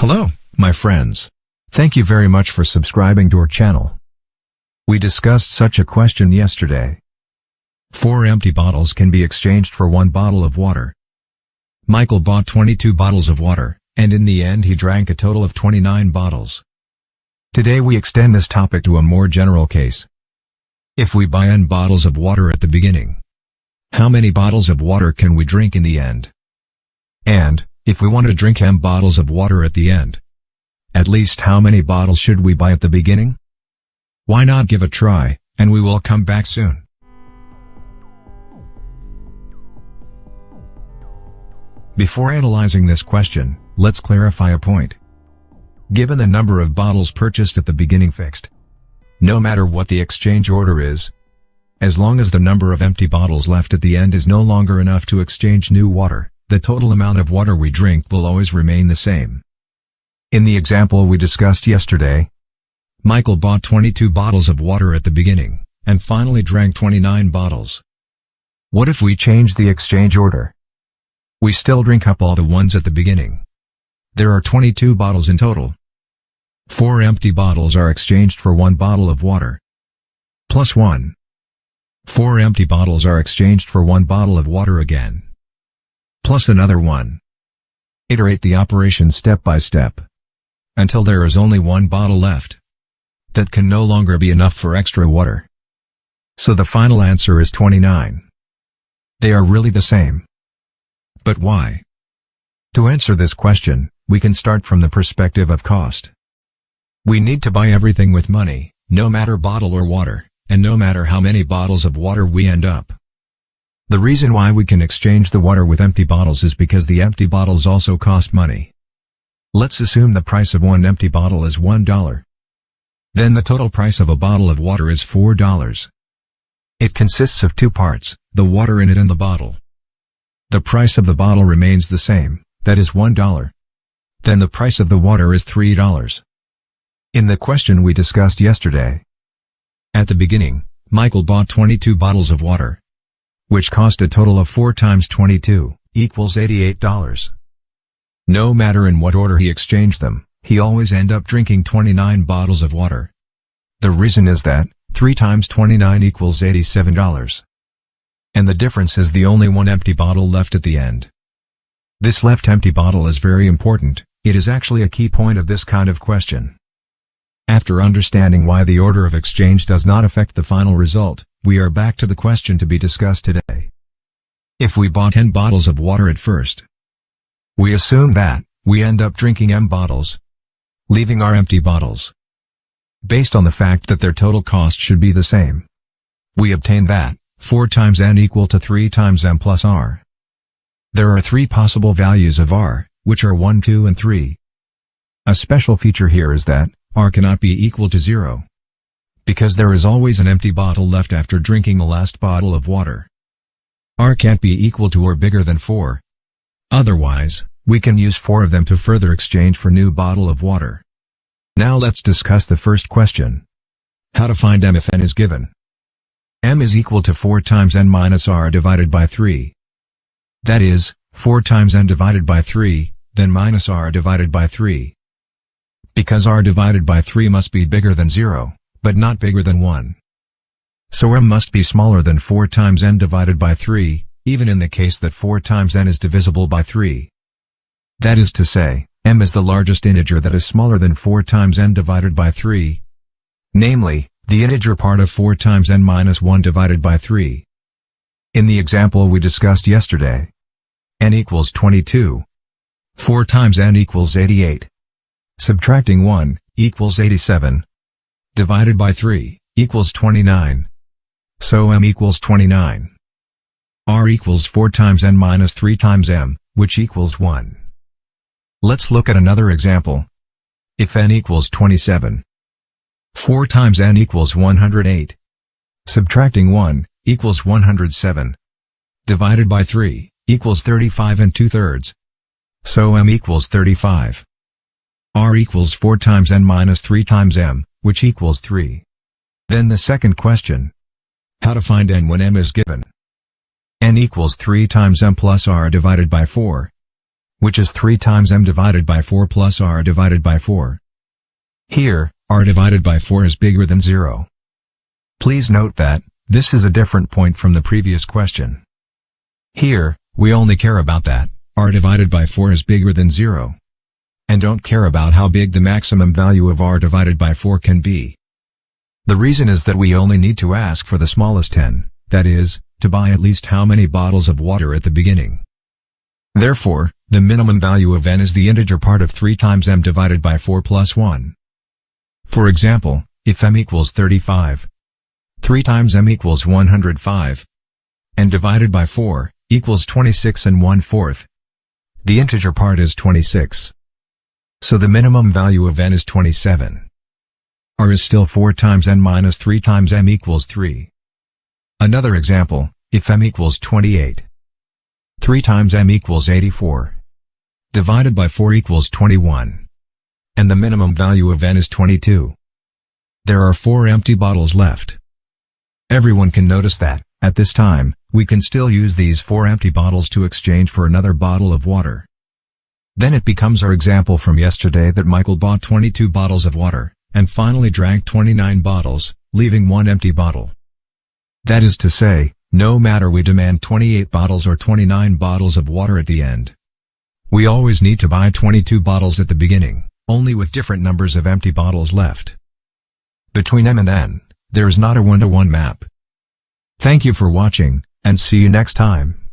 Hello, my friends. Thank you very much for subscribing to our channel. We discussed such a question yesterday. 4 empty bottles can be exchanged for 1 bottle of water. Michael bought 22 bottles of water, and in the end he drank a total of 29 bottles. Today we extend this topic to a more general case. If we buy N bottles of water at the beginning, how many bottles of water can we drink in the end? And, if we want to drink M bottles of water at the end, at least how many bottles should we buy at the beginning? Why not give a try, and we will come back soon. Before analyzing this question, let's clarify a point. Given the number of bottles purchased at the beginning fixed, no matter what the exchange order is, as long as the number of empty bottles left at the end is no longer enough to exchange new water, the total amount of water we drink will always remain the same. In the example we discussed yesterday, Michael bought 22 bottles of water at the beginning, and finally drank 29 bottles. What if we change the exchange order? We still drink up all the ones at the beginning. There are 22 bottles in total. 4 empty bottles are exchanged for 1 bottle of water. Plus 1. 4 empty bottles are exchanged for 1 bottle of water again. Plus another 1. Iterate the operation step by step, until there is only 1 bottle left. That can no longer be enough for extra water. So the final answer is 29. They are really the same. But why? To answer this question, we can start from the perspective of cost. We need to buy everything with money, no matter bottle or water, and no matter how many bottles of water we end up. The reason why we can exchange the water with empty bottles is because the empty bottles also cost money. Let's assume the price of 1 empty bottle is $1. Then the total price of a bottle of water is $4. It consists of 2 parts, the water in it and the bottle. The price of the bottle remains the same, that is $1. Then the price of the water is $3. In the question we discussed yesterday, at the beginning, Michael bought 22 bottles of water, which cost a total of 4 times 22, equals $88. No matter in what order he exchanged them, he always end up drinking 29 bottles of water. The reason is that, 3 times 29 equals $87. And the difference is the only 1 empty bottle left at the end. This left empty bottle is very important, it is actually a key point of this kind of question. After understanding why the order of exchange does not affect the final result, we are back to the question to be discussed today. If we bought 10 bottles of water at first, we assume that we end up drinking M bottles, leaving our empty bottles. Based on the fact that their total cost should be the same, we obtain that 4 times N equal to 3 times M plus R. There are 3 possible values of R, which are 1, 2 and 3. A special feature here is that R cannot be equal to 0. Because there is always an empty bottle left after drinking the last bottle of water. R can't be equal to or bigger than 4. Otherwise, we can use 4 of them to further exchange for new bottle of water. Now let's discuss the first question. How to find M if N is given. M is equal to 4 times N minus R divided by 3. That is, 4 times N divided by 3, then minus R divided by 3. Because R divided by 3 must be bigger than 0, but not bigger than 1. So M must be smaller than 4 times N divided by 3, even in the case that 4 times N is divisible by 3. That is to say, M is the largest integer that is smaller than 4 times N divided by 3. Namely, the integer part of 4 times N minus 1 divided by 3. In the example we discussed yesterday, N equals 22. 4 times N equals 88. Subtracting 1, equals 87. Divided by 3, equals 29. So M equals 29. R equals 4 times N minus 3 times M, which equals 1. Let's look at another example. If N equals 27, 4 times N equals 108. Subtracting 1, equals 107. Divided by 3, equals 35 and 2/3. So M equals 35. R equals 4 times N minus 3 times M, which equals 3. Then the second question. How to find N when M is given. N equals 3 times M plus R divided by 4. which is 3 times m divided by 4 plus r divided by 4. Here, r divided by 4 is bigger than 0. Please note that, this is a different point from the previous question. Here, we only care about that, r divided by 4 is bigger than 0. And don't care about how big the maximum value of r divided by 4 can be. The reason is that we only need to ask for the smallest n, that is, to buy at least how many bottles of water at the beginning. Therefore, the minimum value of n is the integer part of 3 times m divided by 4 plus 1. For example, if m equals 35, 3 times m equals 105, and divided by 4, equals 26 and 1/4. The integer part is 26. So the minimum value of n is 27. r is still 4 times n minus 3 times m equals 3. Another example, if m equals 28, 3 times m equals 84, divided by 4 equals 21. And the minimum value of n is 22. There are 4 empty bottles left. Everyone can notice that, at this time, we can still use these 4 empty bottles to exchange for another bottle of water. Then it becomes our example from yesterday that Michael bought 22 bottles of water, and finally drank 29 bottles, leaving 1 empty bottle. That is to say, no matter we demand 28 bottles or 29 bottles of water at the end, we always need to buy 22 bottles at the beginning, only with different numbers of empty bottles left. Between m and n, there is not a one-to-one map. Thank you for watching, and see you next time.